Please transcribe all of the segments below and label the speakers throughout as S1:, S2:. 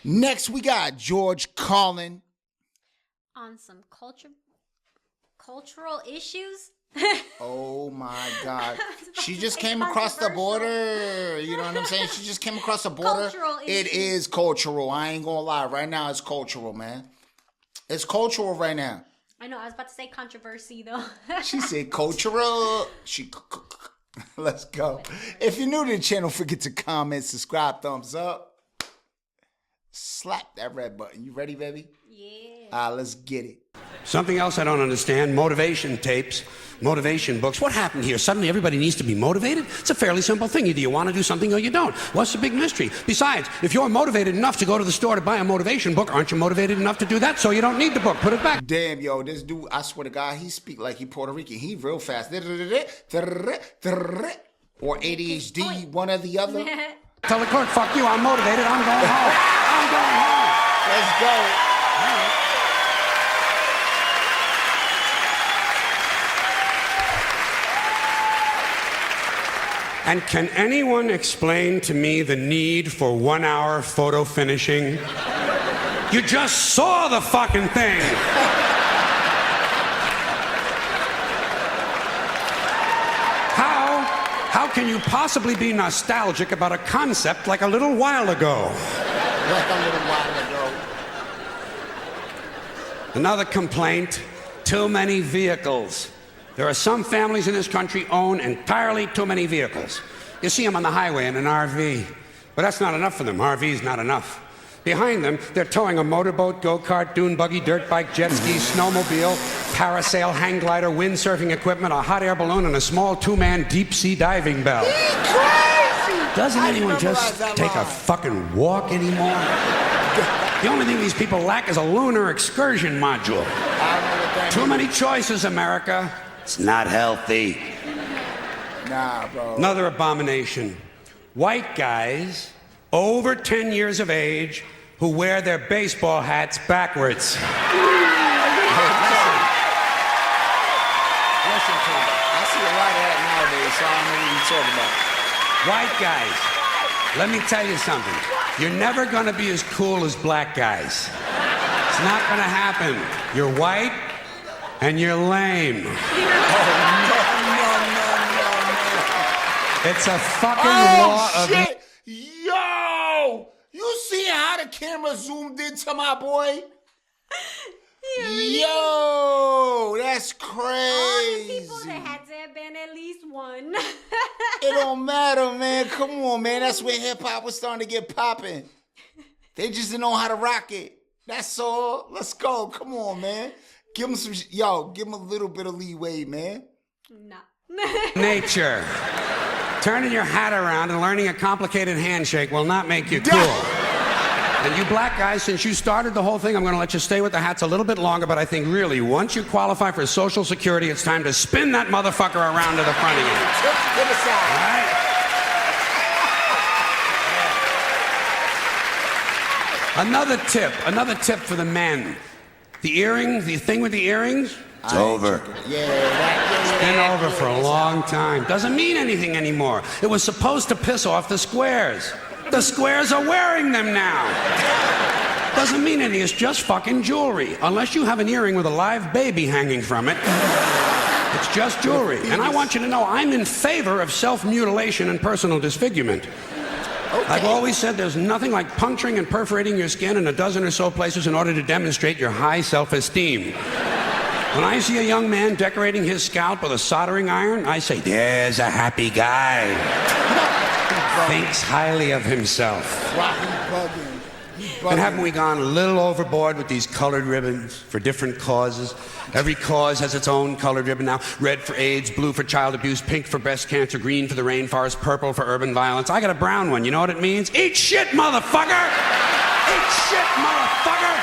S1: Next, we got George Carlin.
S2: On some cultural issues.
S1: Oh my God. She just came across the border. You know what I'm saying? She just came across the border.
S2: Cultural
S1: It
S2: issues.
S1: is cultural. I ain't gonna lie. Right now, it's cultural, man. It's cultural right now.
S2: I know. I was about to say controversy, though.
S1: She said cultural. Let's go. If you're new to the channel, forget to comment, subscribe, thumbs up. Slap that red button. You ready, baby?
S2: Yeah.
S1: Let's get it.
S3: Something else I don't understand, motivation tapes, motivation books. What happened here? Suddenly everybody needs to be motivated? It's a fairly simple thing. Either you want to do something or you don't. What's the big mystery? Besides, if you're motivated enough to go to the store to buy a motivation book, aren't you motivated enough to do that? So you don't need the book. Put it back.
S1: Damn, yo, this dude, I swear to God, he speak like he Puerto Rican. He real fast. Or ADHD, one or the other.
S3: Tell the clerk, fuck you, I'm motivated, I'm going home. I'm going home.
S1: Let's go.
S3: And can anyone explain to me the need for 1 hour photo finishing? You just saw the fucking thing. How can you possibly be nostalgic about a concept like a little while ago?
S1: Like a little while ago.
S3: Another complaint, too many vehicles. There are some families in this country own entirely too many vehicles. You see them on the highway in an RV, but that's not enough for them. RV's not enough. Behind them, they're towing a motorboat, go-kart, dune buggy, dirt bike, jet ski, snowmobile, parasail, hang glider, windsurfing equipment, a hot air balloon, and a small two-man deep-sea diving bell. Doesn't anyone just take a fucking walk anymore? The only thing these people lack is a lunar excursion module. Too many choices, America. It's not healthy.
S1: Nah, bro.
S3: Another abomination. White guys over 10 years of age who wear their baseball hats backwards.
S1: Listen to me. I see a lot of that nowadays, so I don't know what you're talking about.
S3: White guys, let me tell you something. You're never gonna be as cool as black guys. It's not gonna happen. You're white and you're lame.
S1: No.
S3: It's a fucking law of...
S1: Shit. Yo! You see how the camera zoomed into my boy? Yo! That's crazy.
S2: All the people that had to have been at least one.
S1: It don't matter, man. Come on, man. That's when hip-hop was starting to get popping. They just didn't know how to rock it. That's all. Let's go. Come on, man. Give them some... give them a little bit of leeway, man.
S2: Nah.
S3: Nature. Turning your hat around and learning a complicated handshake will not make you cool. And you black guys, since you started the whole thing, I'm going to let you stay with the hats a little bit longer, but I think really, once you qualify for Social Security, it's time to spin that motherfucker around to the front again. All right? Another tip for the men. The earring, the thing with the earrings, it's over. It's been over for a long time. Doesn't mean anything anymore. It was supposed to piss off the squares. The squares are wearing them now. Doesn't mean anything. It's just fucking jewelry. Unless you have an earring with a live baby hanging from it. It's just jewelry. And I want you to know I'm in favor of self-mutilation and personal disfigurement. Okay. I've always said there's nothing like puncturing and perforating your skin in a dozen or so places in order to demonstrate your high self-esteem. When I see a young man decorating his scalp with a soldering iron, I say, there's a happy guy. Thinks highly of himself. And haven't we gone a little overboard with these colored ribbons for different causes? Every cause has its own colored ribbon now. Red for AIDS, blue for child abuse, pink for breast cancer, green for the rainforest, purple for urban violence. I got a brown one. You know what it means? Eat shit, motherfucker! Eat shit, motherfucker!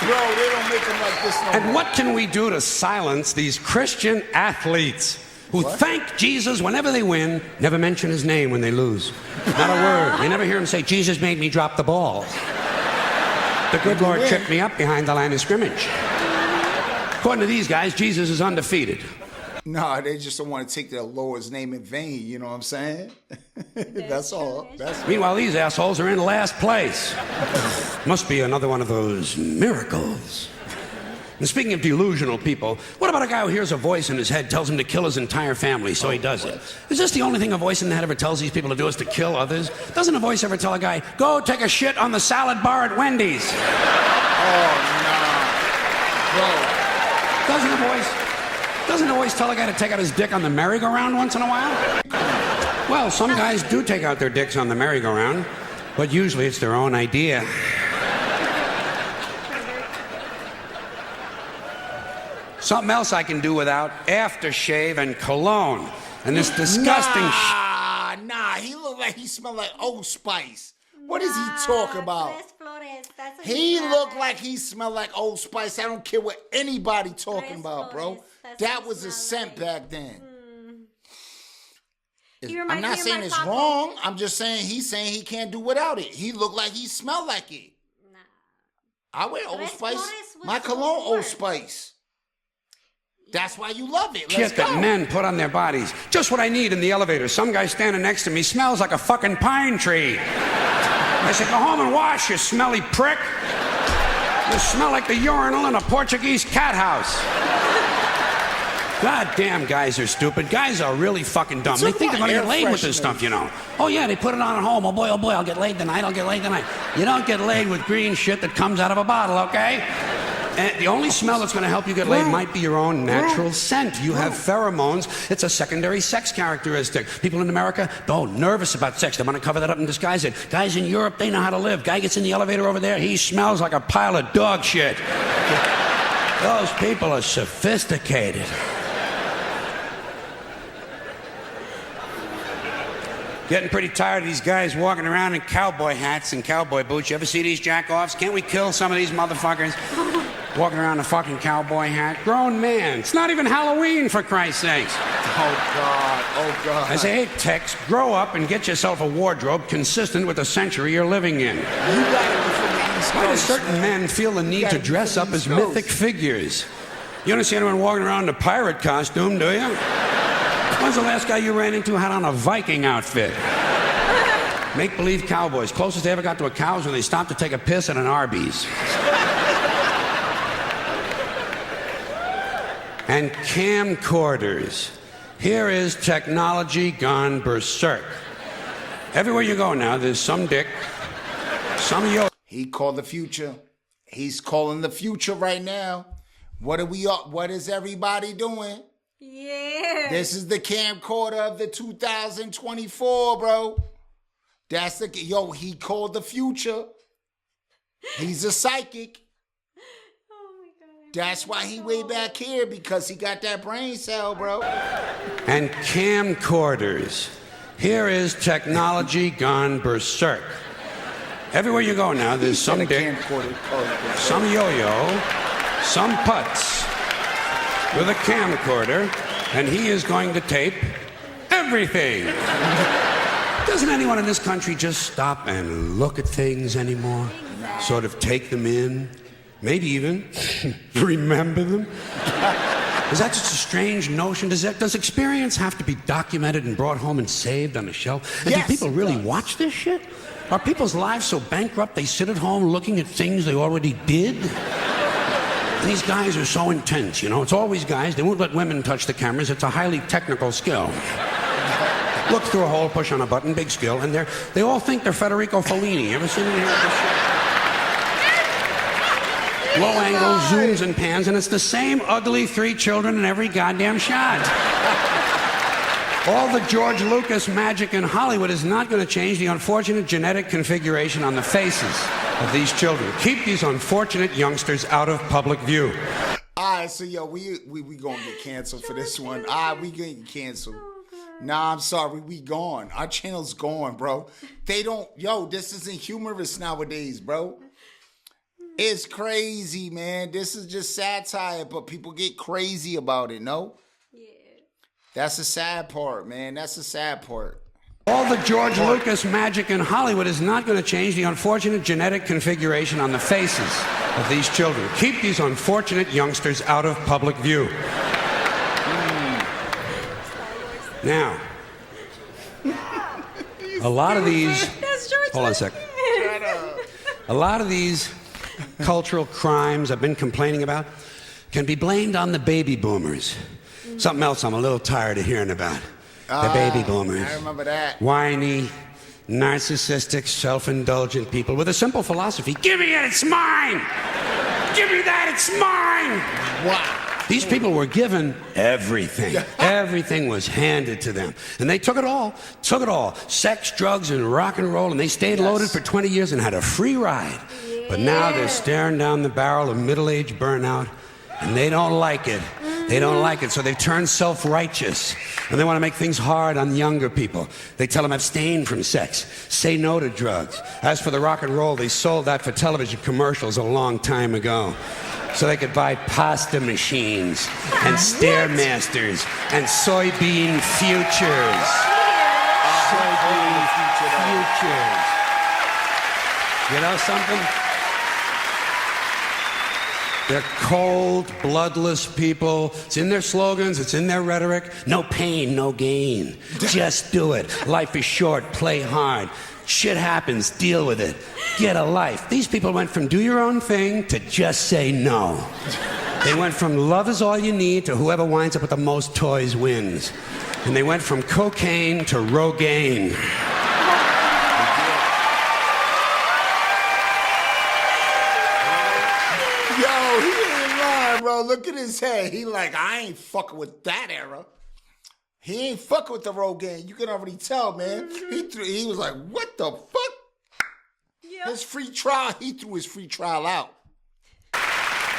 S1: Bro, they don't make them like this no more.
S3: And what can we do to silence these Christian athletes who thank Jesus whenever they win, never mention his name when they lose? Not a word. You never hear him say, Jesus made me drop the ball. The good Lord tripped me up behind the line of scrimmage. According to these guys, Jesus is undefeated.
S1: Nah, they just don't want to take their Lord's name in vain. You know what I'm saying? That's all.
S3: Meanwhile, these assholes are in last place. Must be another one of those miracles. And speaking of delusional people, what about a guy who hears a voice in his head tells him to kill his entire family, so he does it? Is this the only thing a voice in the head ever tells these people to do is to kill others? Doesn't a voice ever tell a guy, go take a shit on the salad bar at Wendy's?
S1: Oh, no.
S3: Bro. Doesn't a voice tell a guy to take out his dick on the merry-go-round once in a while? Well, some guys do take out their dicks on the merry-go-round, but usually it's their own idea. Something else I can do without aftershave and cologne. And this disgusting
S1: Nah, he look like he smelled like Old Spice. What is he talking about? He looked like he smelled like Old Spice. I don't care what anybody talking about, bro. That was a scent back then. I'm not saying it's wrong. I'm just saying he's saying he can't do without it. He looked like he smelled like it. I wear Old Spice. My cologne Old Spice. That's why you love it.
S3: Shit that men put on their bodies. Just what I need in the elevator. Some guy standing next to me smells like a fucking pine tree. I said, go home and wash, you smelly prick. You smell like the urinal in a Portuguese cat house. God damn, guys are stupid. Guys are really fucking dumb. They think they're going to get laid with this stuff, you know. Oh, yeah, they put it on at home. Oh, boy, I'll get laid tonight. I'll get laid tonight. You don't get laid with green shit that comes out of a bottle, okay? And the only smell that's going to help you get laid might be your own natural scent. You have pheromones. It's a secondary sex characteristic. People in America, nervous about sex. They want to cover that up and disguise it. Guys in Europe, they know how to live. Guy gets in the elevator over there, he smells like a pile of dog shit. Those people are sophisticated. Getting pretty tired of these guys walking around in cowboy hats and cowboy boots. You ever see these jack-offs? Can't we kill some of these motherfuckers? Walking around in a fucking cowboy hat. Grown man. It's not even Halloween, for Christ's sakes.
S1: Oh, God.
S3: I say, hey, Tex, grow up and get yourself a wardrobe consistent with the century you're living in.
S1: You got it from the East Coast.
S3: Why do certain men feel the need to dress up as mythic figures? You don't see anyone walking around in a pirate costume, do you? When's the last guy you ran into had on a Viking outfit? Make-believe cowboys. Closest they ever got to a cow is when they stopped to take a piss at an Arby's. And camcorders. Here is technology gone berserk. Everywhere you go now, there's some dick, some yo.
S1: He called the future. He's calling the future right now. What is everybody doing?
S2: Yeah.
S1: This is the camcorder of the 2024, bro. That's he called the future. He's a psychic. That's why he way back here, because he got that brain cell, bro.
S3: And camcorders. Here is technology gone berserk. Everywhere you go now, there's some dick, some yo-yo, some putz with a camcorder, and he is going to tape everything. Doesn't anyone in this country just stop and look at things anymore? Sort of take them in? Maybe even remember them? Is that just a strange notion? Does experience have to be documented and brought home and saved on a shelf? And do people really watch this shit? Are people's lives so bankrupt they sit at home looking at things they already did? And these guys are so intense, you know? It's always guys. They won't let women touch the cameras. It's a highly technical skill. Look through a hole, push on a button, big skill, and they all think they're Federico Fellini. Ever seen any of this shit? Low angle, zooms and pans, and it's the same ugly 3 children in every goddamn shot. All the George Lucas magic in Hollywood is not going to change the unfortunate genetic configuration on the faces of these children. Keep these unfortunate youngsters out of public view.
S1: All right, so we gonna get canceled for this one. We getting canceled. Nah, I'm sorry, we gone. Our channel's gone, bro. This isn't humorous nowadays, bro. It's crazy, man. This is just satire, but people get crazy about it, no? Yeah. That's the sad part, man. That's the sad part.
S3: All the George Lucas magic in Hollywood is not going to change the unfortunate genetic configuration on the faces of these children. Keep these unfortunate youngsters out of public view. Now, a lot of these... Hold on a sec. A lot of these cultural crimes I've been complaining about can be blamed on the baby boomers. Something else I'm a little tired of hearing about. The baby boomers.
S1: I remember that.
S3: Whiny, narcissistic, self-indulgent people with a simple philosophy. Give me it, it's mine! Give me that, it's mine!
S1: Wow.
S3: These people were given everything. Everything was handed to them. And they took it all. Took it all. Sex, drugs, and rock and roll. And they stayed loaded for 20 years and had a free ride. Yeah. But now they're staring down the barrel of middle-age burnout. And they don't like it. They don't like it. So they've turned self-righteous. And they want to make things hard on younger people. They tell them abstain from sex. Say no to drugs. As for the rock and roll, they sold that for television commercials a long time ago. So they could buy pasta machines and Stairmasters and soybean futures. Soybean futures. You know something? They're cold, bloodless people. It's in their slogans, it's in their rhetoric. No pain, no gain. Just do it. Life is short, play hard. Shit happens, deal with it. Get a life. These people went from do your own thing to just say no. They went from love is all you need to whoever winds up with the most toys wins. And they went from cocaine to Rogaine.
S1: Yo, he ain't lying, bro. Look at his head. He like, I ain't fucking with that era. He ain't fucking with the Rogaine. You can already tell, man. He was like, what the fuck?
S2: Yep.
S1: His free trial, he threw his free trial out.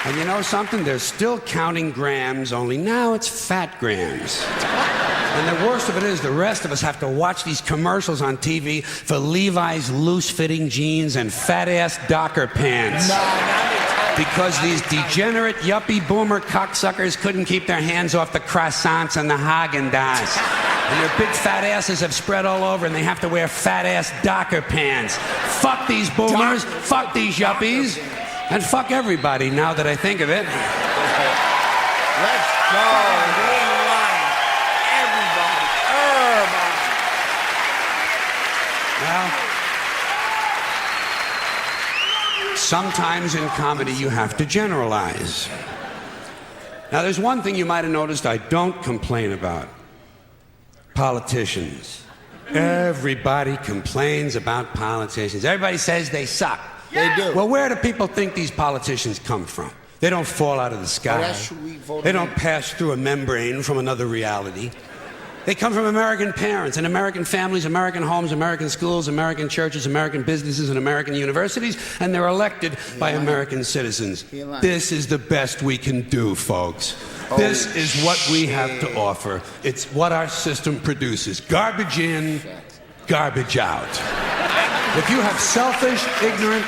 S3: And you know something? They're still counting grams, only now it's fat grams. And the worst of it is the rest of us have to watch these commercials on TV for Levi's loose-fitting jeans and fat-ass Docker pants. Because these degenerate, yuppie, boomer cocksuckers couldn't keep their hands off the croissants and the Haagen-Dazs. And their big fat asses have spread all over and they have to wear fat-ass Docker pants. Fuck these boomers, fuck these yuppies, and fuck everybody now that I think of it.
S1: Let's go.
S3: Well, sometimes in comedy you have to generalize. Now there's one thing you might have noticed I don't complain about. Politicians. Everybody complains about politicians. Everybody says they suck.
S1: They do.
S3: Well, where do people think these politicians come from? They don't fall out of the sky.
S1: Oh, that's true.
S3: They don't pass through a membrane from another reality. They come from American parents and American families, American homes, American schools, American churches, American businesses, and American universities, and they're elected by American citizens. This is the best we can do, folks. This is what we have to offer. It's what our system produces. Garbage in, garbage out. If you have selfish, ignorant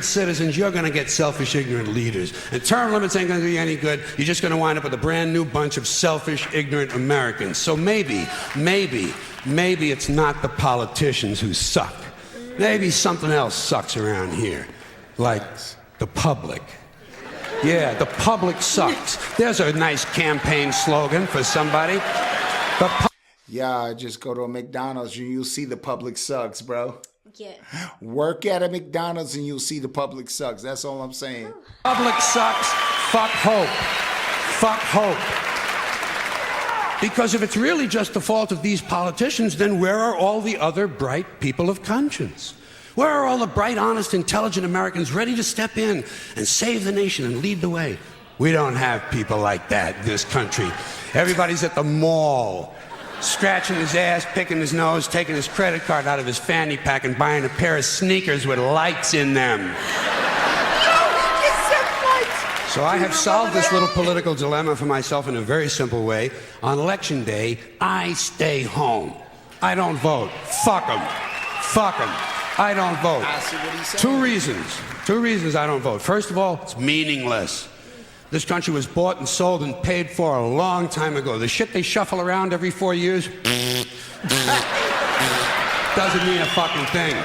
S3: citizens, you're going to get selfish, ignorant leaders. And term limits ain't going to do you any good. You're just going to wind up with a brand new bunch of selfish, ignorant Americans. So maybe it's not the politicians who suck. Maybe something else sucks around here. Like the public. Yeah, the public sucks. There's a nice campaign slogan for somebody.
S1: Just go to a McDonald's and you'll see the public sucks, bro.
S2: Yeah.
S1: Work at a McDonald's and you'll see the public sucks. That's all I'm saying.
S3: Public sucks. Fuck hope. Fuck hope. Because if it's really just the fault of these politicians, then where are all the other bright people of conscience? Where are all the bright, honest, intelligent Americans ready to step in and save the nation and lead the way? We don't have people like that in this country. Everybody's at the mall, scratching his ass, picking his nose, taking his credit card out of his fanny pack and buying a pair of sneakers with lights in them. So I have solved this little political dilemma for myself in a very simple way. On election day, I stay home. I don't vote. Fuck them. Fuck them. I don't vote. Two reasons I don't vote. First of all, it's meaningless. This country was bought and sold and paid for a long time ago. The shit they shuffle around every 4 years doesn't mean a fucking thing.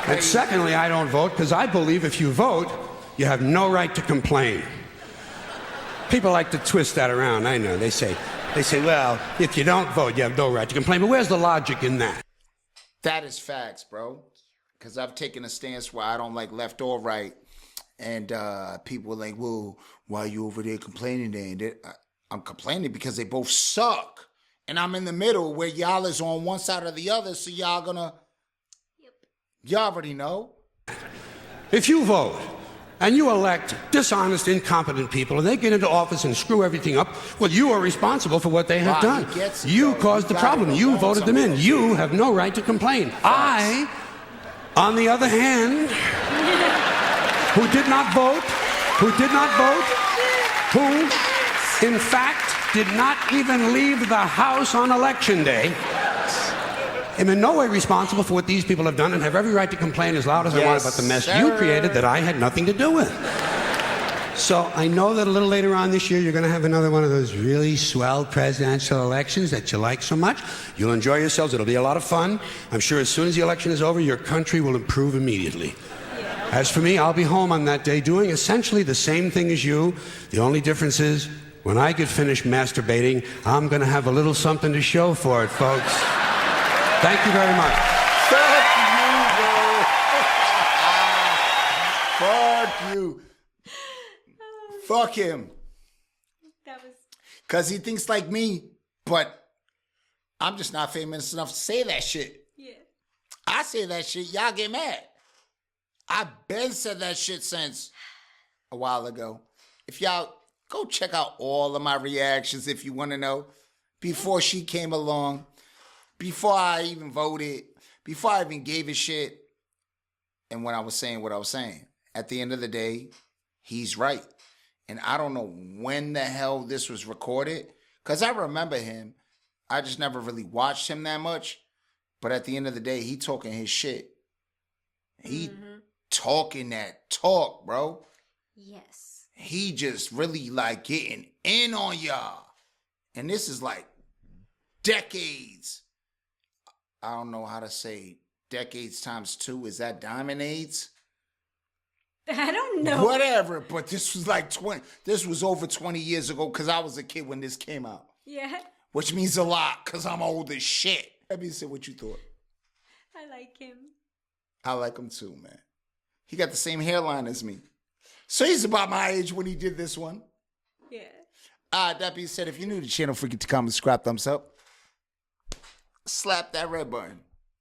S3: And secondly, I don't vote because I believe if you vote, you have no right to complain. People like to twist that around. I know. They say, well, if you don't vote, you have no right to complain. But where's the logic in that?
S1: That is facts, bro. Because I've taken a stance where I don't like left or right. And people are like, well, why are you over there complaining then? I'm complaining because they both suck. And I'm in the middle where y'all is on one side or the other. So y'all gonna... Yep. Y'all already know.
S3: If you vote and you elect dishonest, incompetent people and they get into office and screw everything up, well, you are responsible for what they have done. You caused the problem. You voted them in. You have no right to complain. I, on the other hand, who did not vote, who, in fact, did not even leave the house on election day, am in no way responsible for what these people have done and have every right to complain as loud as I want about the mess you created that I had nothing to do with. So I know that a little later on this year, you're going to have another one of those really swell presidential elections that you like so much. You'll enjoy yourselves. It'll be a lot of fun. I'm sure as soon as the election is over, your country will improve immediately. As for me, I'll be home on that day doing essentially the same thing as you. The only difference is, when I get finished masturbating, I'm going to have a little something to show for it, folks. Thank you very much.
S1: Fuck you, bro. Fuck you. Fuck him.
S2: That was...
S1: Because he thinks like me, but I'm just not famous enough to say that shit.
S2: Yeah.
S1: I say that shit, y'all get mad. I've been said that shit since a while ago. If y'all go check out all of my reactions if you want to know. Before she came along, before I even voted, before I even gave a shit, and when I was saying what I was saying. At the end of the day, he's right. And I don't know when the hell this was recorded, because I remember him. I just never really watched him that much. But at the end of the day, he talking his shit. He talking that talk, bro.
S2: Yes.
S1: He just really like getting in on y'all. And this is like decades. I don't know how to say decades times 2. Is that diamond AIDS?
S2: I don't know.
S1: Whatever, but this was like 20. This was over 20 years ago because I was a kid when this came out.
S2: Yeah.
S1: Which means a lot because I'm old as shit. Let me see what you thought.
S2: I like him.
S1: I like him too, man. He got the same hairline as me. So he's about my age when he did this one.
S2: Yeah.
S1: That being said, if you're new to the channel, forget to comment, subscribe, thumbs up. Slap that red button.